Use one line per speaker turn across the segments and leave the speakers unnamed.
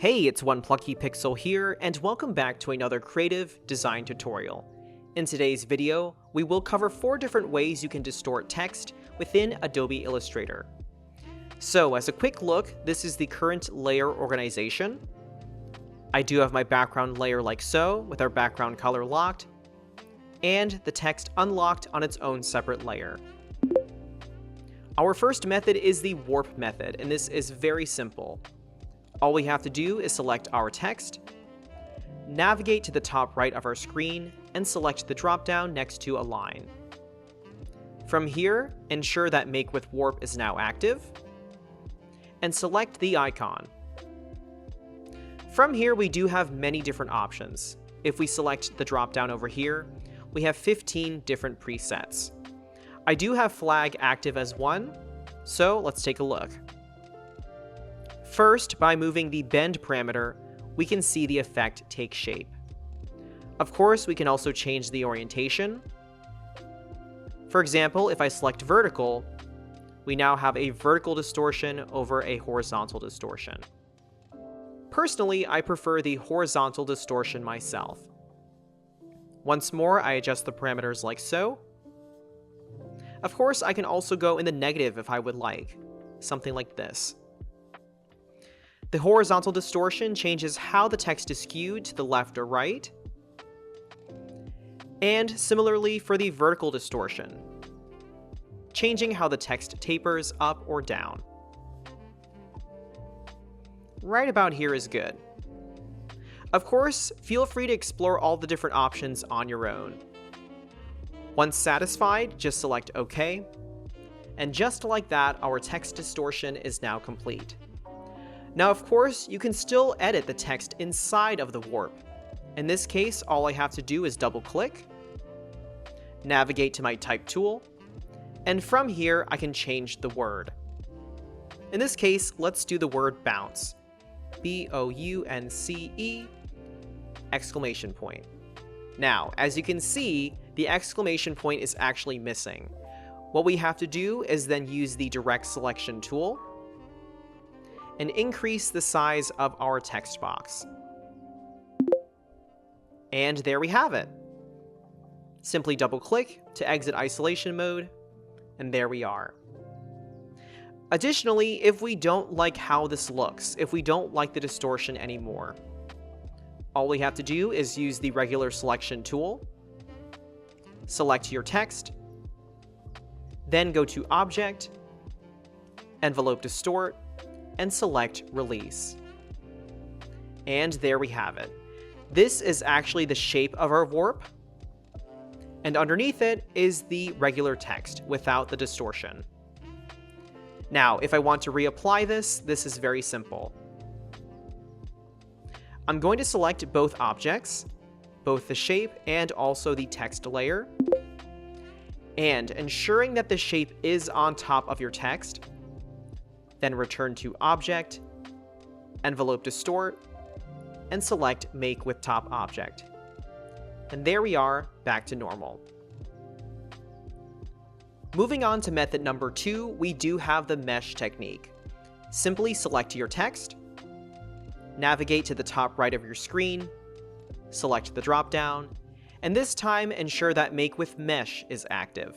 Hey, it's One Plucky Pixel here, and welcome back to another creative design tutorial. In today's video, we will cover 4 different ways you can distort text within Adobe Illustrator. So, as a quick look, this is the current layer organization. I do have my background layer like so, with our background color locked, and the text unlocked on its own separate layer. Our first method is the warp method, and this is very simple. All we have to do is select our text, navigate to the top right of our screen, and select the drop-down next to Align. From here, ensure that Make with Warp is now active, and select the icon. From here, we do have many different options. If we select the drop-down over here, we have 15 different presets. I do have flag active as one, so let's take a look. First, by moving the bend parameter, we can see the effect take shape. Of course, we can also change the orientation. For example, if I select vertical, we now have a vertical distortion over a horizontal distortion. Personally, I prefer the horizontal distortion myself. Once more, I adjust the parameters like so. Of course, I can also go in the negative if I would like, something like this. The horizontal distortion changes how the text is skewed to the left or right. And similarly for the vertical distortion, changing how the text tapers up or down. Right about here is good. Of course, feel free to explore all the different options on your own. Once satisfied, just select OK. And just like that, our text distortion is now complete. Now, of course, you can still edit the text inside of the warp. In this case, all I have to do is double-click, navigate to my type tool, and from here, I can change the word. In this case, let's do the word bounce. B-O-U-N-C-E, exclamation point. Now, as you can see, the exclamation point is actually missing. What we have to do is then use the direct selection tool and increase the size of our text box. And there we have it. Simply double-click to exit isolation mode, and there we are. Additionally, if we don't like how this looks, if we don't like the distortion anymore, all we have to do is use the regular selection tool, select your text, then go to Object, Envelope Distort, and select Release. And there we have it. This is actually the shape of our warp, and underneath it is the regular text without the distortion. Now, if I want to reapply this, this is very simple. I'm going to select both objects, both the shape and also the text layer, and ensuring that the shape is on top of your text, then return to Object, Envelope Distort, and select Make with Top Object. And there we are, back to normal. Moving on to method number 2, we do have the mesh technique. Simply select your text, navigate to the top right of your screen, select the drop-down, and this time ensure that Make with Mesh is active.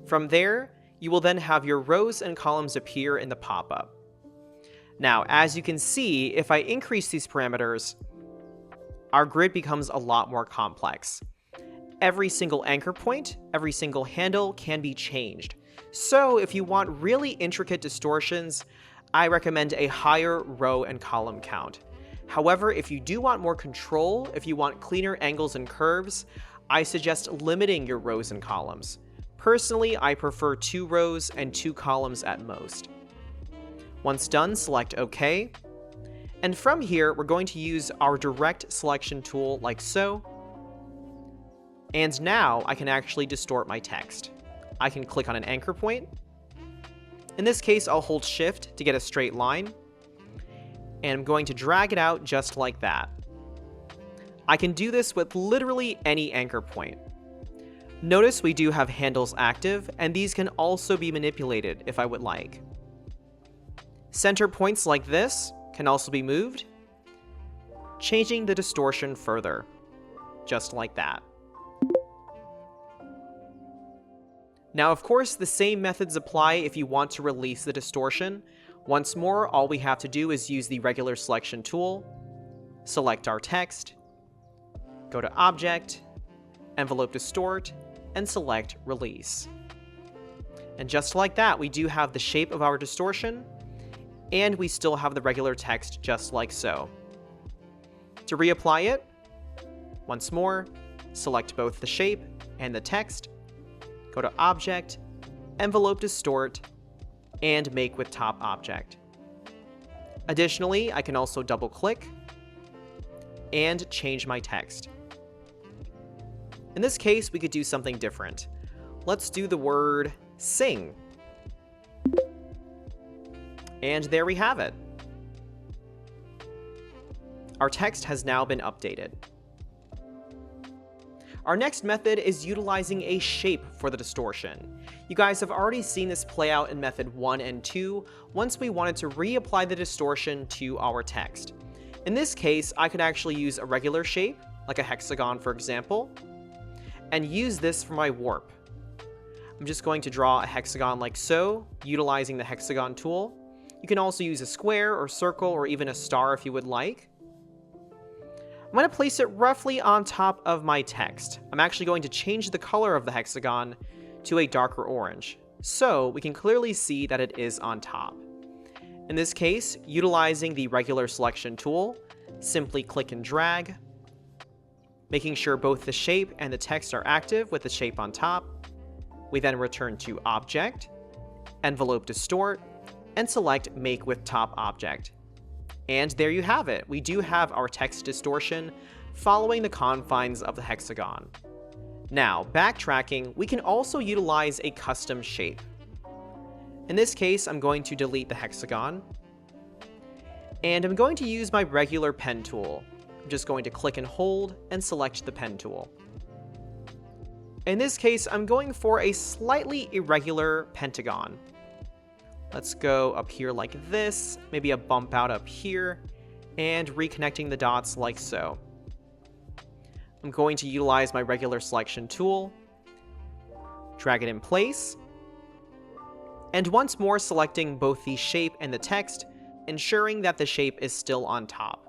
From there, you will then have your rows and columns appear in the pop-up. Now, as you can see, if I increase these parameters, our grid becomes a lot more complex. Every single anchor point, every single handle can be changed. So if you want really intricate distortions, I recommend a higher row and column count. However, if you do want more control, if you want cleaner angles and curves, I suggest limiting your rows and columns. Personally, I prefer 2 rows and 2 columns at most. Once done, select OK. And from here, we're going to use our direct selection tool like so. And now I can actually distort my text. I can click on an anchor point. In this case, I'll hold Shift to get a straight line. And I'm going to drag it out just like that. I can do this with literally any anchor point. Notice we do have handles active, and these can also be manipulated if I would like. Center points like this can also be moved, changing the distortion further, just like that. Now, of course, the same methods apply if you want to release the distortion. Once more, all we have to do is use the regular selection tool, select our text, go to Object, Envelope Distort, and select Release. And just like that, we do have the shape of our distortion, and we still have the regular text just like so. To reapply it, once more, select both the shape and the text, go to Object, Envelope Distort, and Make with Top Object. Additionally, I can also double-click and change my text. In this case, we could do something different. Let's do the word sing. And there we have it. Our text has now been updated. Our next method is utilizing a shape for the distortion. You guys have already seen this play out in method 1 and 2 once we wanted to reapply the distortion to our text. In this case, I could actually use a regular shape, like a hexagon for example, and use this for my warp. I'm just going to draw a hexagon like so, utilizing the hexagon tool. You can also use a square or circle or even a star if you would like. I'm going to place it roughly on top of my text. I'm actually going to change the color of the hexagon to a darker orange, so we can clearly see that it is on top. In this case, utilizing the regular selection tool, simply click and drag, making sure both the shape and the text are active with the shape on top. We then return to Object, Envelope Distort, and select Make with Top Object. And there you have it. We do have our text distortion following the confines of the hexagon. Now, backtracking, we can also utilize a custom shape. In this case, I'm going to delete the hexagon, and I'm going to use my regular pen tool. I'm just going to click and hold and select the pen tool. In this case, I'm going for a slightly irregular pentagon. Let's go up here like this, maybe a bump out up here, and reconnecting the dots like so. I'm going to utilize my regular selection tool, drag it in place, and once more selecting both the shape and the text, ensuring that the shape is still on top.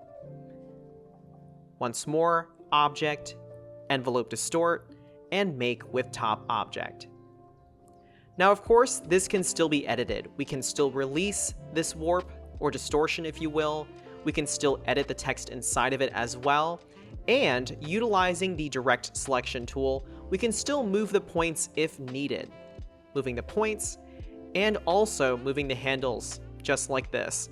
Once more, Object, Envelope Distort, and Make with Top Object. Now, of course, this can still be edited. We can still release this warp, or distortion if you will. We can still edit the text inside of it as well. And utilizing the direct selection tool, we can still move the points if needed. Moving the points, and also moving the handles, just like this.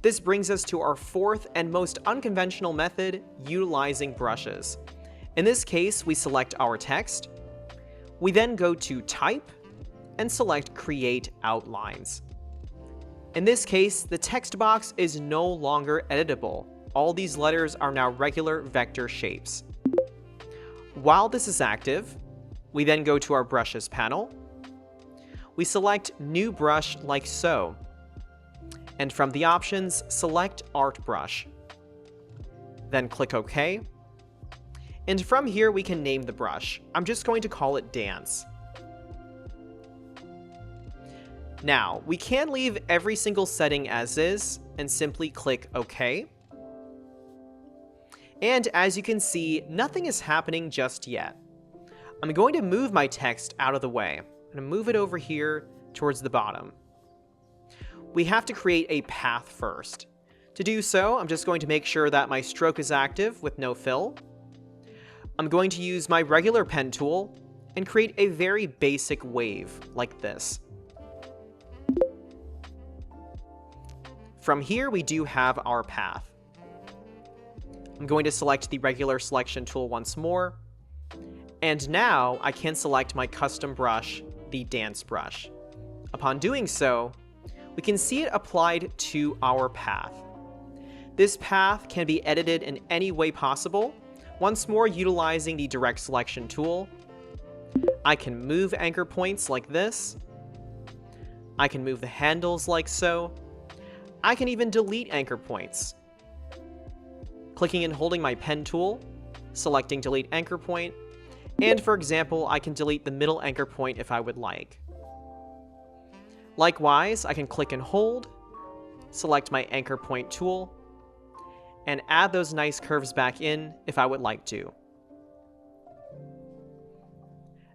This brings us to our fourth and most unconventional method, utilizing brushes. In this case, we select our text. We then go to Type and select Create Outlines. In this case, the text box is no longer editable. All these letters are now regular vector shapes. While this is active, we then go to our Brushes panel. We select New Brush like so. And from the options, select Art Brush. Then click OK. And from here, we can name the brush. I'm just going to call it Dance. Now, we can leave every single setting as is and simply click OK. And as you can see, nothing is happening just yet. I'm going to move my text out of the way. I'm going to move it over here towards the bottom. We have to create a path first. To do so, I'm just going to make sure that my stroke is active with no fill. I'm going to use my regular pen tool and create a very basic wave like this. From here, we do have our path. I'm going to select the regular selection tool once more. And now I can select my custom brush, the Dance brush. Upon doing so, we can see it applied to our path. This path can be edited in any way possible. Once more, utilizing the direct selection tool, I can move anchor points like this. I can move the handles like so. I can even delete anchor points. Clicking and holding my pen tool, selecting delete anchor point, and for example, I can delete the middle anchor point if I would like. Likewise, I can click and hold, select my anchor point tool, and add those nice curves back in if I would like to.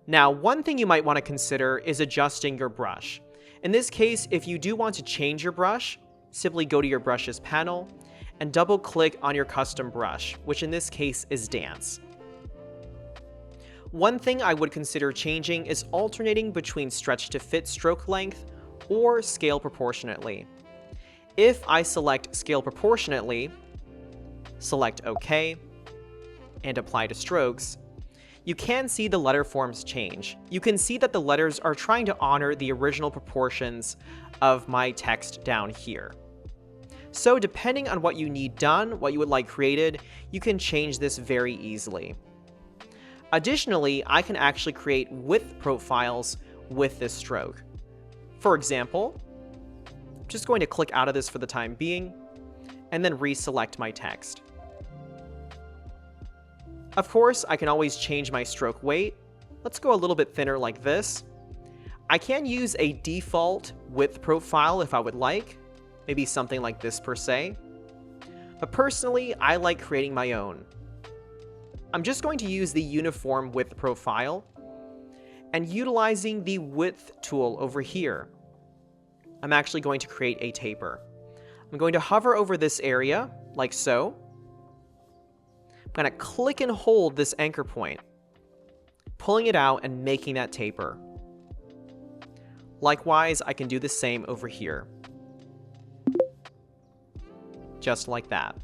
Now, one thing you might want to consider is adjusting your brush. In this case, if you do want to change your brush, simply go to your brushes panel and double click on your custom brush, which in this case is Dance. One thing I would consider changing is alternating between stretch to fit stroke length or scale proportionately. If I select scale proportionately, select OK, and apply to strokes, you can see the letter forms change. You can see that the letters are trying to honor the original proportions of my text down here. So depending on what you need done, what you would like created, you can change this very easily. Additionally, I can actually create width profiles with this stroke. For example, I'm just going to click out of this for the time being, and then reselect my text. Of course, I can always change my stroke weight. Let's go a little bit thinner like this. I can use a default width profile if I would like, maybe something like this per se. But personally, I like creating my own. I'm just going to use the uniform width profile and utilizing the width tool over here. I'm actually going to create a taper. I'm going to hover over this area like so. I'm going to click and hold this anchor point, pulling it out and making that taper. Likewise, I can do the same over here. Just like that.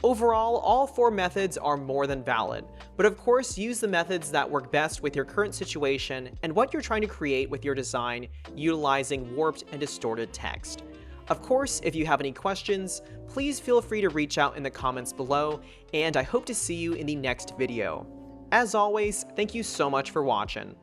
Overall, all four methods are more than valid, but of course use the methods that work best with your current situation and what you're trying to create with your design utilizing warped and distorted text. Of course, if you have any questions, please feel free to reach out in the comments below, and I hope to see you in the next video. As always, thank you so much for watching.